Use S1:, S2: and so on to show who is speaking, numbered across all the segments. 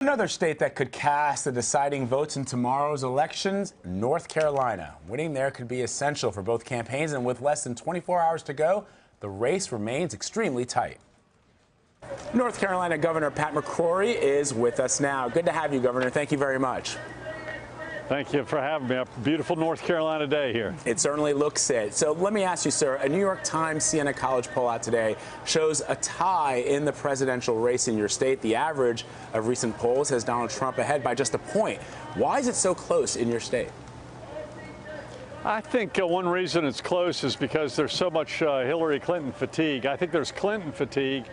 S1: Another state that could cast the deciding votes in tomorrow's elections, North Carolina. Winning there could be essential for both campaigns, and with less than 24 hours to go, the race remains extremely tight. North Carolina Governor Pat McCrory is with us now. Good to have you, Governor. Thank you very much.
S2: Thank you for having me. A beautiful North Carolina day here.
S1: It certainly looks it. So let me ask you, sir, a New York Times Siena College poll out today shows a tie in the presidential race in your state. The average of recent polls has Donald Trump ahead by just a point. Why is it so close in your state?
S2: I think one reason it's close is because there's so much Hillary Clinton fatigue. I think there's Clinton fatigue.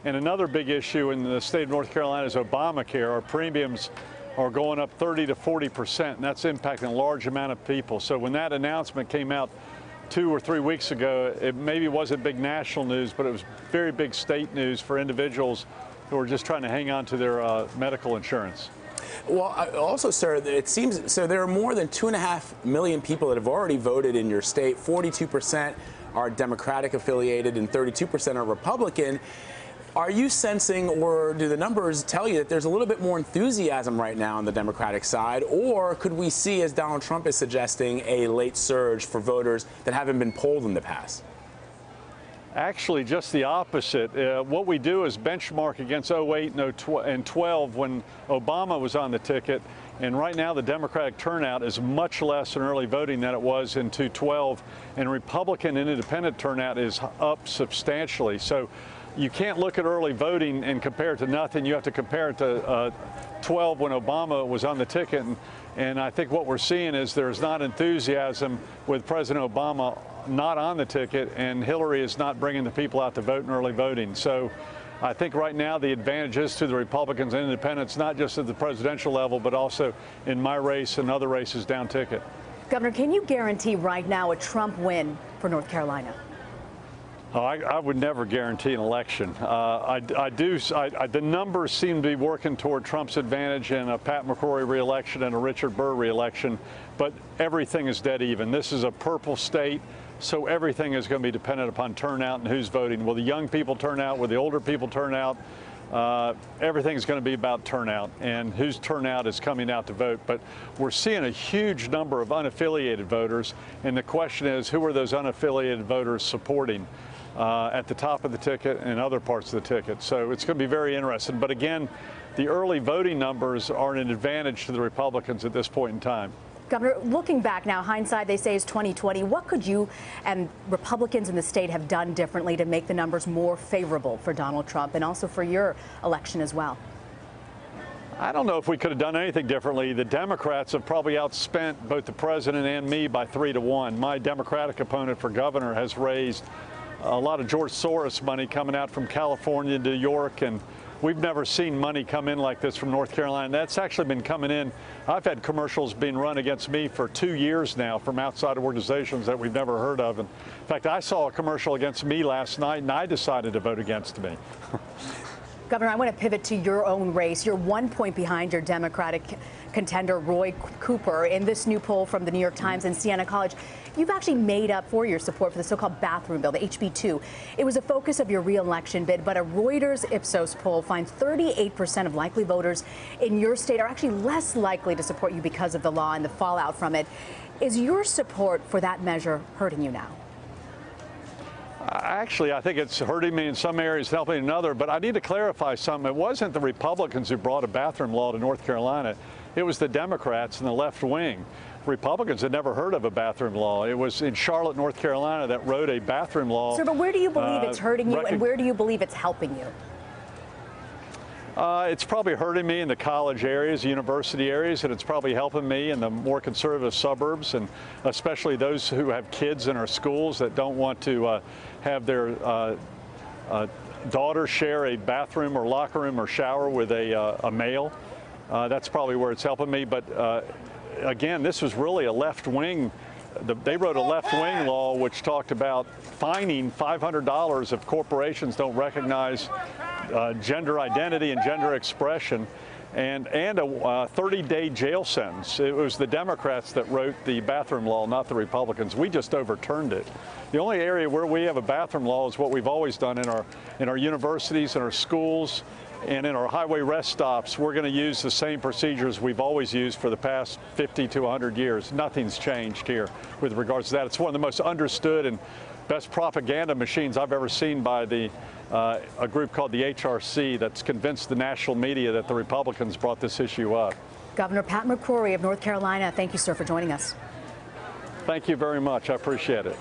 S2: And another big issue in the state of North Carolina is Obamacare. Our premiums are going up 30 to 40%, and that's impacting a large amount of people. So when that announcement came out 2 or 3 weeks ago, it maybe wasn't big national news, but it was very big state news for individuals who are just trying to hang on to their medical insurance.
S1: Well, also, sir, it seems so there are more than 2.5 million people that have already voted in your state. 42% are Democratic affiliated and 32% are Republican. Are you sensing, or do the numbers tell you that there's a little bit more enthusiasm right now on the Democratic side? Or could we see, as Donald Trump is suggesting, a late surge for voters that haven't been polled in the past?
S2: Actually, just the opposite. What we do is benchmark against 08 and 12 when Obama was on the ticket. And right now, the Democratic turnout is much less in early voting than it was in 2012. And Republican and independent turnout is up substantially. So you can't look at early voting and compare it to nothing. You have to compare it to 12 when Obama was on the ticket. And I think what we're seeing is there's not enthusiasm with President Obama not on the ticket, and Hillary is not bringing the people out to vote in early voting. So I think right now the advantage is to the Republicans and independents, not just at the presidential level, but also in my race and other races down ticket. Governor,
S3: can you guarantee right now a Trump win for North Carolina?
S2: Oh, I would never guarantee an election. The numbers seem to be working toward Trump's advantage in a Pat McCrory reelection and a Richard Burr reelection, but everything is dead even. This is a purple state, so everything is going to be dependent upon turnout and who's voting. Will the young people turn out? Will the older people turn out? Everything is going to be about turnout and whose turnout is coming out to vote. But we're seeing a huge number of unaffiliated voters, and the question is, who are those unaffiliated voters supporting at the top of the ticket and other parts of the ticket? So it's going to be very interesting. But again, the early voting numbers are an advantage to the Republicans at this point in time.
S3: Governor, looking back now, hindsight, they say, is 2020. What could you and Republicans in the state have done differently to make the numbers more favorable for Donald Trump and also for your election as well?
S2: I don't know if we could have done anything differently. The Democrats have probably outspent both the president and me by 3 to 1. My Democratic opponent for governor has raised a lot of George Soros money coming out from California to New York, and we've never seen money come in like this from North Carolina. That's actually been coming in. I've had commercials being run against me for 2 years now from outside organizations that we've never heard of. And in fact, I saw a commercial against me last night, and I decided to vote against me.
S3: Governor, I want to pivot to your own race. You're 1 point behind your Democratic contender, Roy Cooper. In this new poll from the New York Times and Siena College, you've actually made up for your support for the so-called bathroom bill, the HB2. It was a focus of your re-election bid, but a Reuters Ipsos poll finds 38% of likely voters in your state are actually less likely to support you because of the law and the fallout from it. Is your support for that measure hurting you now?
S2: Actually, I think it's hurting me in some areas, helping in another, but I need to clarify something. It wasn't the Republicans who brought a bathroom law to North Carolina. It was the Democrats and the left wing. Republicans had never heard of a bathroom law. It was in Charlotte, North Carolina, that wrote a bathroom law.
S3: Sir, but where do you believe it's hurting you, and where do you believe it's helping you?
S2: It's probably hurting me in the college areas, university areas, and it's probably helping me in the more conservative suburbs, and especially those who have kids in our schools that don't want to have their daughter share a bathroom or locker room or shower with a male. That's probably where it's helping me. But again, this was really a left-wing. They wrote a left-wing law which talked about fining $500 if corporations don't recognize gender identity and gender expression, and a 30-day jail sentence. It was the Democrats that wrote the bathroom law, not the Republicans. We just overturned it. The only area where we have a bathroom law is what we've always done in our universities and our schools, And in our highway rest stops, we're going to use the same procedures we've always used for the past 50 to 100 years. Nothing's changed here with regards to that. It's one of the most understood and best propaganda machines I've ever seen by a group called the HRC that's convinced the national media that the Republicans brought this issue up.
S3: Governor Pat McCrory of North Carolina, thank you, sir, for joining us.
S2: Thank you very much. I appreciate it.